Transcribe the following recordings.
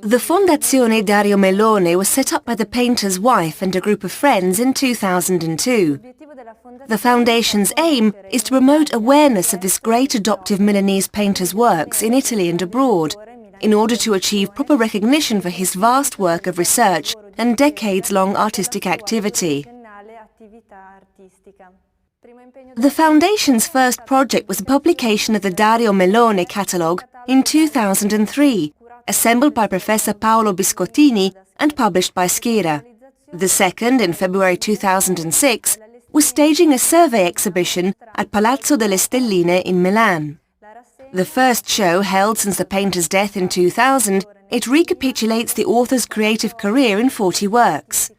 The Fondazione Dario Mellone was set up by the painter's wife and a group of friends in 2002. The foundation's aim is to promote awareness of this great adoptive Milanese painter's works in Italy and abroad, in order to achieve proper recognition for his vast work of research and decades-long artistic activity. The foundation's first project was the publication of the Dario Mellone catalogue in 2003, assembled by Professor Paolo Biscottini and published by Schira. The second, in February 2006, was staging a survey exhibition at Palazzo delle Stelline in Milan. The first show, held since the painter's death in 2000, it recapitulates the author's creative career in 40 works.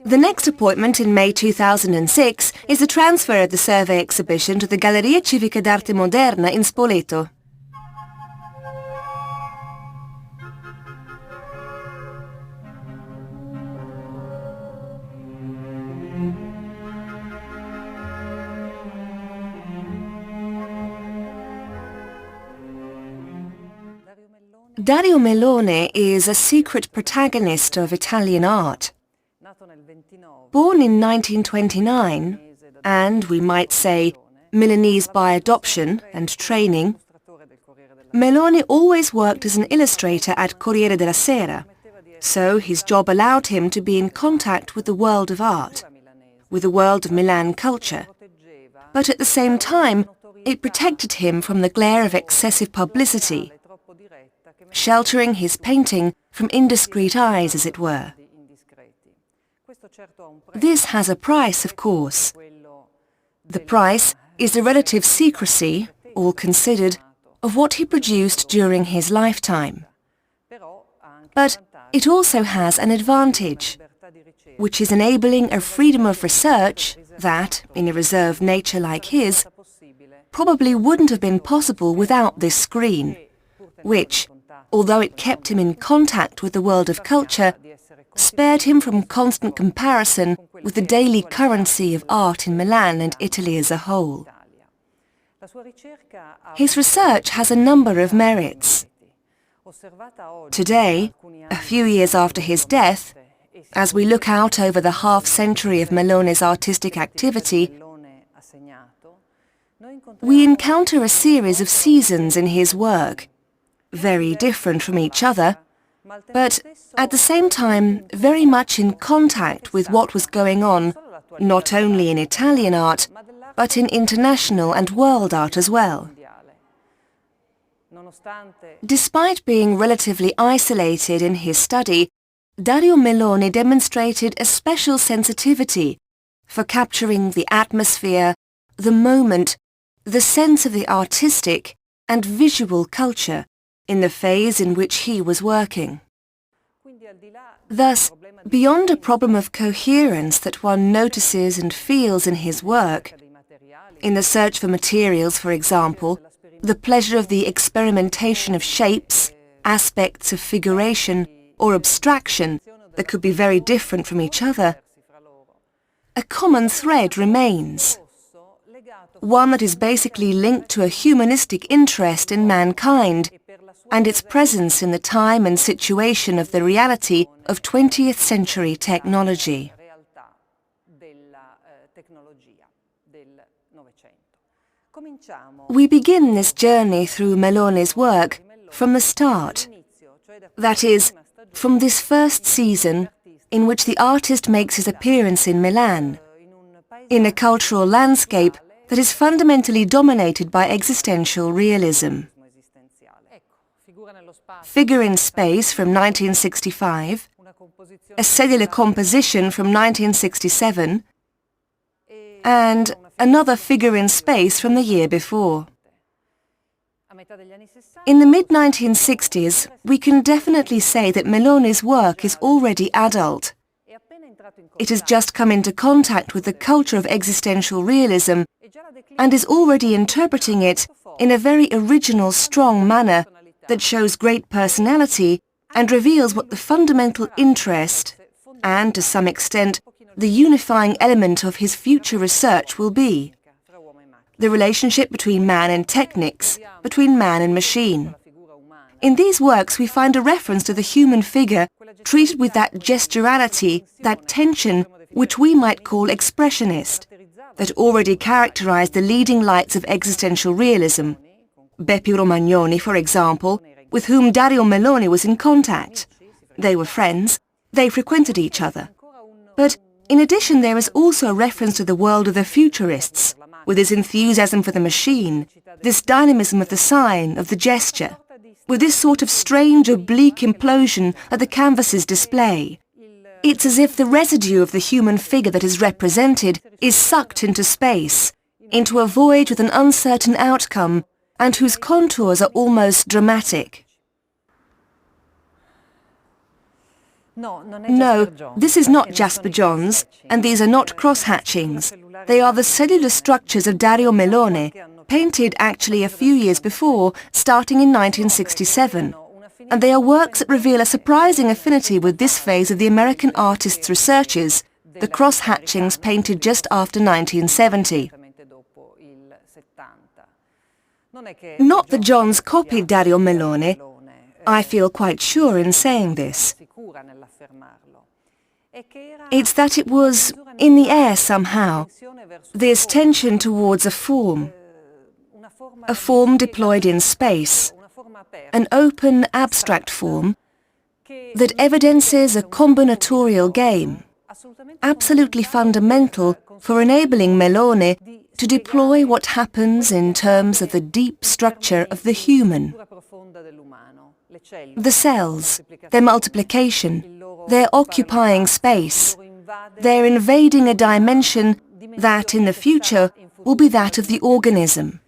The next appointment in May 2006 is the transfer of the survey exhibition to the Galleria Civica d'Arte Moderna in Spoleto. Dario Mellone is a secret protagonist of Italian art. Born in 1929, and we might say Milanese by adoption and training, Mellone always worked as an illustrator at Corriere della Sera, so his job allowed him to be in contact with the world of art, with the world of Milan culture, but at the same time it protected him from the glare of excessive publicity, sheltering his painting from indiscreet eyes, as it were. This has a price, of course. The price is the relative secrecy, all considered, of what he produced during his lifetime. But it also has an advantage, which is enabling a freedom of research that, in a reserved nature like his, probably wouldn't have been possible without this screen, which, although it kept him in contact with the world of culture, spared him from constant comparison with the daily currency of art in Milan and Italy as a whole. His research has a number of merits. Today, a few years after his death, as we look out over the half-century of Mellone's artistic activity, we encounter a series of seasons in his work, very different from each other, but at the same time very much in contact with what was going on not only in Italian art, but in international and world art as well. Despite being relatively isolated in his study, Dario Mellone demonstrated a special sensitivity for capturing the atmosphere, the moment, the sense of the artistic and visual culture in the phase in which he was working. Thus, beyond a problem of coherence that one notices and feels in his work, in the search for materials, for example, the pleasure of the experimentation of shapes, aspects of figuration or abstraction that could be very different from each other, a common thread remains, one that is basically linked to a humanistic interest in mankind and its presence in the time and situation of the reality of 20th century technology. We begin this journey through Mellone's work from the start, that is, from this first season in which the artist makes his appearance in Milan, in a cultural landscape that is fundamentally dominated by existential realism. Figure in Space from 1965, A Cellular Composition from 1967, and another Figure in Space from the year before. In the mid-1960s, we can definitely say that Mellone's work is already adult. It has just come into contact with the culture of existential realism and is already interpreting it in a very original, strong manner that shows great personality and reveals what the fundamental interest and, to some extent, the unifying element of his future research will be: the relationship between man and techniques, between man and machine. In these works we find a reference to the human figure treated with that gesturality, that tension which we might call expressionist, that already characterized the leading lights of existential realism. Bepi Romagnoni, for example, with whom Dario Mellone was in contact. They were friends, they frequented each other. But in addition there is also a reference to the world of the futurists, with his enthusiasm for the machine, this dynamism of the sign, of the gesture, with this sort of strange oblique implosion that the canvases display. It's as if the residue of the human figure that is represented is sucked into space, into a void with an uncertain outcome, and whose contours are almost dramatic. No, this is not Jasper Johns, and these are not cross-hatchings. They are the cellular structures of Dario Mellone, painted actually a few years before, starting in 1967. And they are works that reveal a surprising affinity with this phase of the American artist's researches, the cross-hatchings painted just after 1970. Not that Johns copied Dario Mellone. I feel quite sure in saying this. It's that it was in the air somehow, this tension towards a form deployed in space, an open, abstract form that evidences a combinatorial game, absolutely fundamental for enabling Mellone to deploy what happens in terms of the deep structure of the human. The cells, their multiplication, their occupying space, they're invading a dimension that in the future will be that of the organism.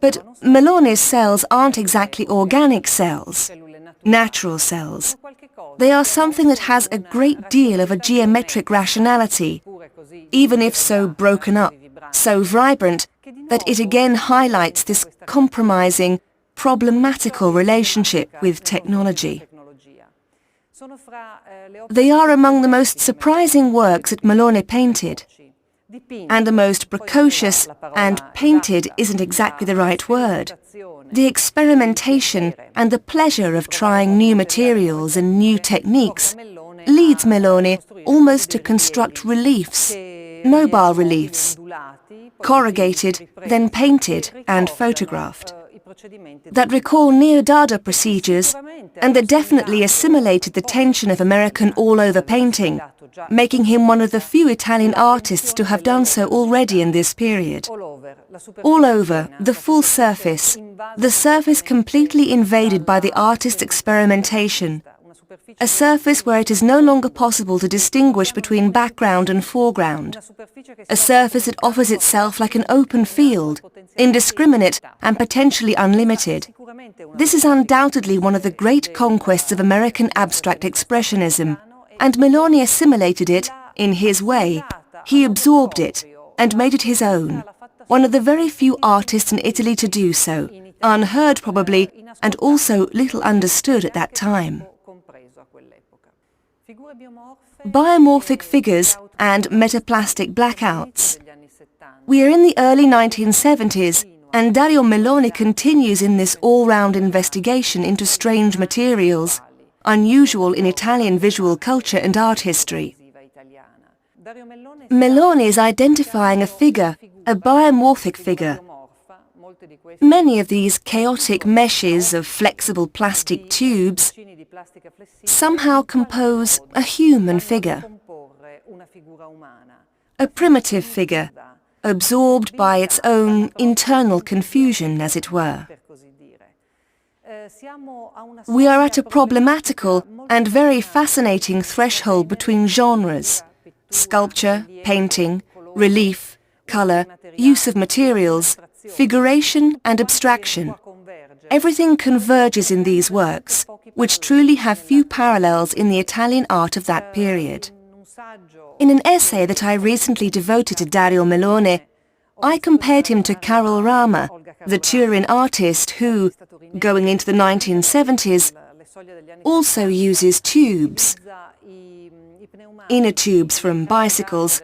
But Mellone's cells aren't exactly organic cells, natural cells. They are something that has a great deal of a geometric rationality, even if so broken up, so vibrant, that it again highlights this compromising, problematical relationship with technology. They are among the most surprising works that Mellone painted, and the most precocious, and painted isn't exactly the right word. The experimentation and the pleasure of trying new materials and new techniques leads Mellone almost to construct reliefs, mobile reliefs, corrugated, then painted and photographed, that recall neo-Dada procedures and that definitely assimilated the tension of American all-over painting, making him one of the few Italian artists to have done so already in this period. All over, the full surface, the surface completely invaded by the artist's experimentation, a surface where it is no longer possible to distinguish between background and foreground, a surface that offers itself like an open field, indiscriminate and potentially unlimited. This is undoubtedly one of the great conquests of American abstract expressionism, and Mellone assimilated it in his way. He absorbed it and made it his own, one of the very few artists in Italy to do so, unheard probably, and also little understood at that time. Biomorphic figures and metaplastic blackouts. We are in the early 1970s, and Dario Mellone continues in this all-round investigation into strange materials, unusual in Italian visual culture and art history. Mellone is identifying a figure, a biomorphic figure. Many of these chaotic meshes of flexible plastic tubes somehow compose a human figure, a primitive figure, absorbed by its own internal confusion, as it were. We are at a problematical and very fascinating threshold between genres: sculpture, painting, relief, color, use of materials, figuration and abstraction. Everything converges in these works, which truly have few parallels in the Italian art of that period. In an essay that I recently devoted to Dario Mellone, I compared him to Carol Rama, the Turin artist who, going into the 1970s, also uses tubes, inner tubes from bicycles,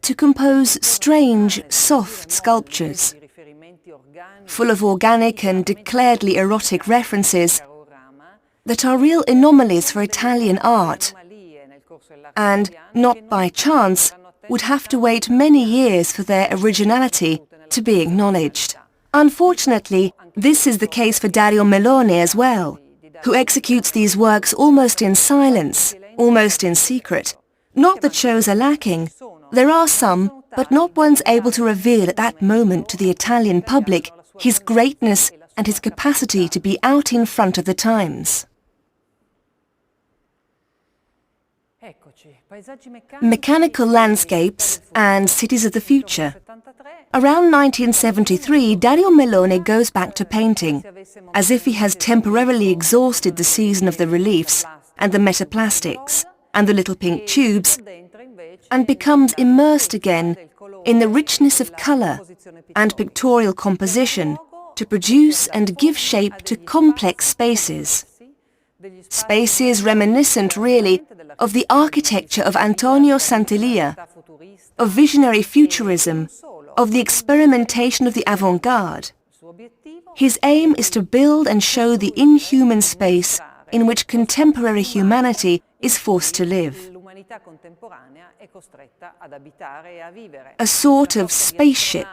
to compose strange, soft sculptures, full of organic and declaredly erotic references that are real anomalies for Italian art, and, not by chance, would have to wait many years for their originality to be acknowledged. Unfortunately, this is the case for Dario Mellone as well, who executes these works almost in silence, almost in secret. Not that shows are lacking. There are some, but not ones able to reveal at that moment to the Italian public his greatness and his capacity to be out in front of the times. Mechanical landscapes and cities of the future. Around 1973, Dario Mellone goes back to painting, as if he has temporarily exhausted the season of the reliefs and the metaplastics and the little pink tubes, and becomes immersed again in the richness of colour and pictorial composition to produce and give shape to complex spaces. Spaces reminiscent, really, of the architecture of Antonio Santillia, of visionary futurism, of the experimentation of the avant-garde. His aim is to build and show the inhuman space in which contemporary humanity is forced to live. A sort of spaceship,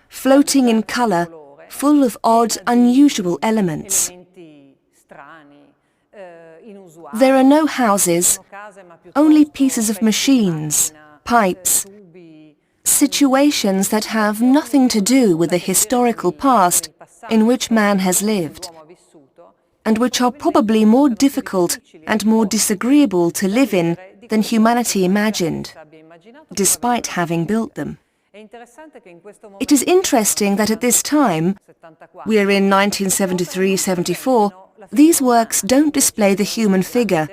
floating in colour, full of odd, unusual elements. There are no houses, only pieces of machines, pipes, situations that have nothing to do with the historical past in which man has lived, and which are probably more difficult and more disagreeable to live in than humanity imagined, despite having built them. It is interesting that at this time, we are in 1973-74, these works don't display the human figure,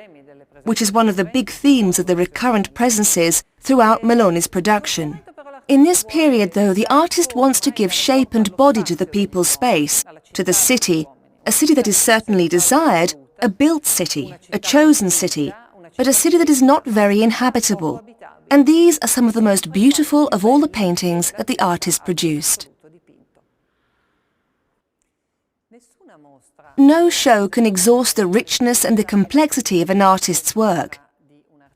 which is one of the big themes of the recurrent presences throughout Mellone's production. In this period, though, the artist wants to give shape and body to the people's space, to the city, a city that is certainly desired, a built city, a chosen city, but a city that is not very inhabitable. And these are some of the most beautiful of all the paintings that the artist produced. No show can exhaust the richness and the complexity of an artist's work,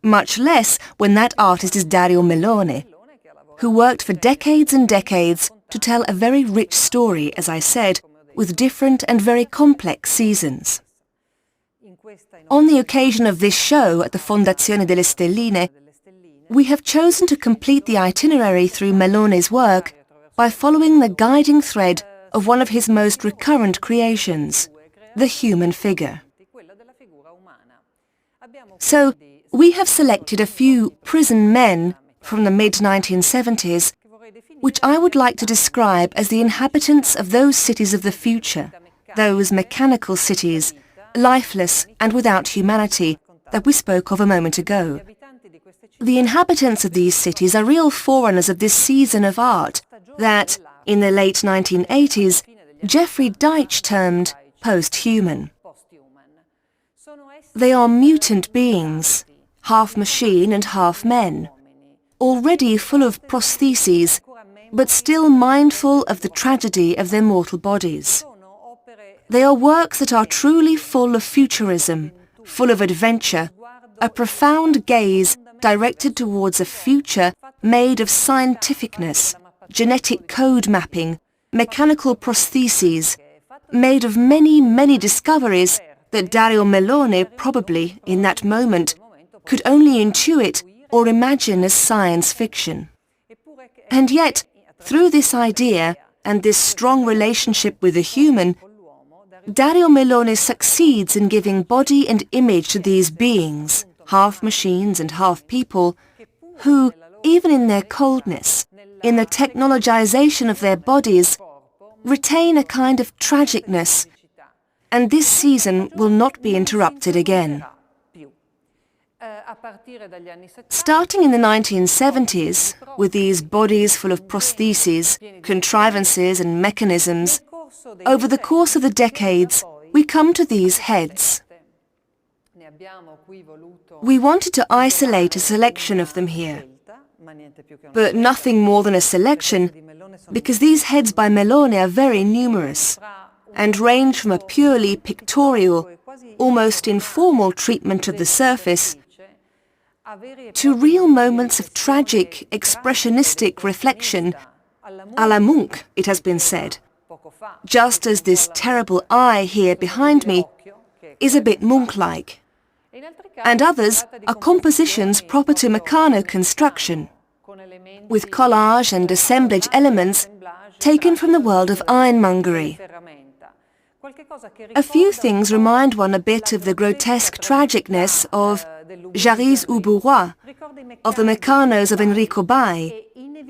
much less when that artist is Dario Mellone, who worked for decades and decades to tell a very rich story, as I said, with different and very complex seasons. On the occasion of this show at the Fondazione delle Stelline, we have chosen to complete the itinerary through Mellone's work by following the guiding thread of one of his most recurrent creations, the human figure. So, we have selected a few prison men from the mid-1970s, which I would like to describe as the inhabitants of those cities of the future, those mechanical cities, lifeless and without humanity, that we spoke of a moment ago. The inhabitants of these cities are real forerunners of this season of art that, in the late 1980s, Jeffrey Deitch termed post-human. They are mutant beings, half machine and half men, already full of prostheses, but still mindful of the tragedy of their mortal bodies. They are works that are truly full of futurism, full of adventure, a profound gaze directed towards a future made of scientificness, genetic code mapping, mechanical prostheses, made of many, many discoveries that Dario Mellone probably, in that moment, could only intuit or imagine as science fiction. And yet, through this idea and this strong relationship with the human, Dario Mellone succeeds in giving body and image to these beings, half machines and half people, who, even in their coldness, in the technologization of their bodies, retain a kind of tragicness, and this season will not be interrupted again. Starting in the 1970s, with these bodies full of prostheses, contrivances and mechanisms, over the course of the decades, we come to these heads. We wanted to isolate a selection of them here, but nothing more than a selection, because these heads by Mellone are very numerous and range from a purely pictorial, almost informal treatment of the surface to real moments of tragic, expressionistic reflection, à la Munch, it has been said, just as this terrible eye here behind me is a bit Munch-like. And others are compositions proper to Meccano construction, with collage and assemblage elements taken from the world of ironmongery. A few things remind one a bit of the grotesque tragicness of Jarry's ou Bourrois, of the Meccanos of Enrico Bai,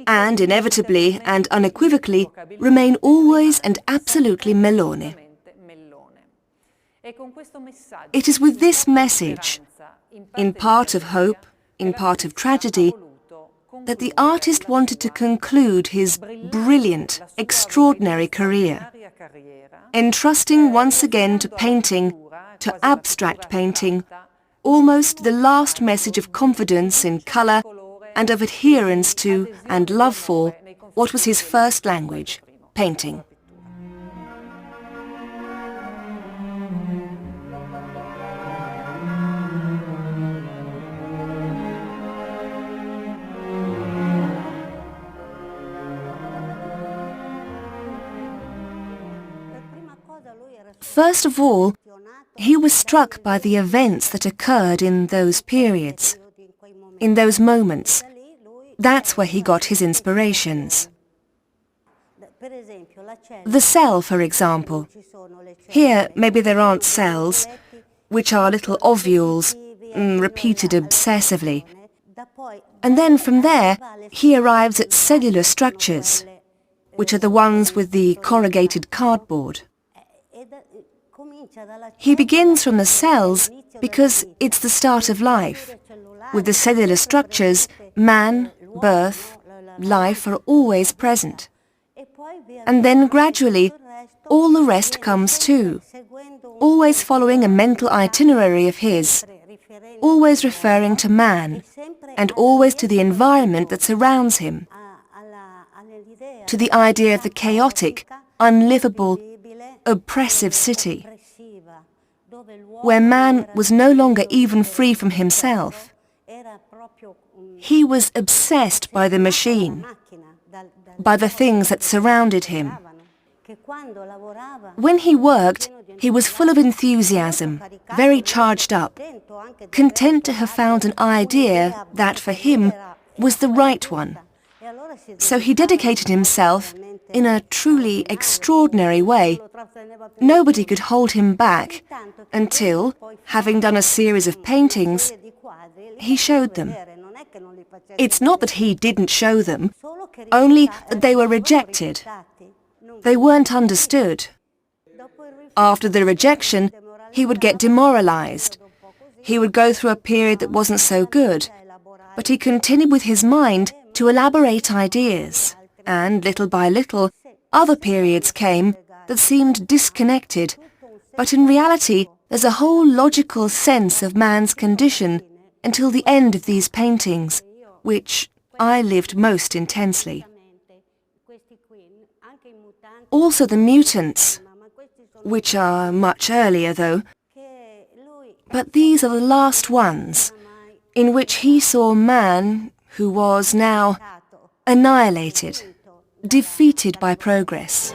and inevitably and unequivocally remain always and absolutely Mellone. It is with this message, in part of hope, in part of tragedy, that the artist wanted to conclude his brilliant, extraordinary career, entrusting once again to painting, to abstract painting, almost the last message of confidence in colour and of adherence to and love for what was his first language, painting. First of all, he was struck by the events that occurred in those periods, in those moments. That's where he got his inspirations. The cell, for example. Here, maybe there aren't cells, which are little ovules, repeated obsessively. And then from there, he arrives at cellular structures, which are the ones with the corrugated cardboard. He begins from the cells because it's the start of life. With the cellular structures, man, birth, life are always present. And then gradually, all the rest comes too, always following a mental itinerary of his, always referring to man, and always to the environment that surrounds him, to the idea of the chaotic, unlivable, oppressive city, where man was no longer even free from himself. He was obsessed by the machine, by the things that surrounded him. When he worked, he was full of enthusiasm, very charged up, content to have found an idea that, for him, was the right one. So he dedicated himself in a truly extraordinary way. Nobody could hold him back until, having done a series of paintings, he showed them. It's not that he didn't show them, only that they were rejected. They weren't understood. After the rejection, he would get demoralized. He would go through a period that wasn't so good, but he continued with his mind to elaborate ideas, and little by little, other periods came that seemed disconnected, but in reality there's a whole logical sense of man's condition until the end of these paintings, which I lived most intensely. Also the mutants, which are much earlier though, but these are the last ones, in which he saw man, who was now annihilated, defeated by progress.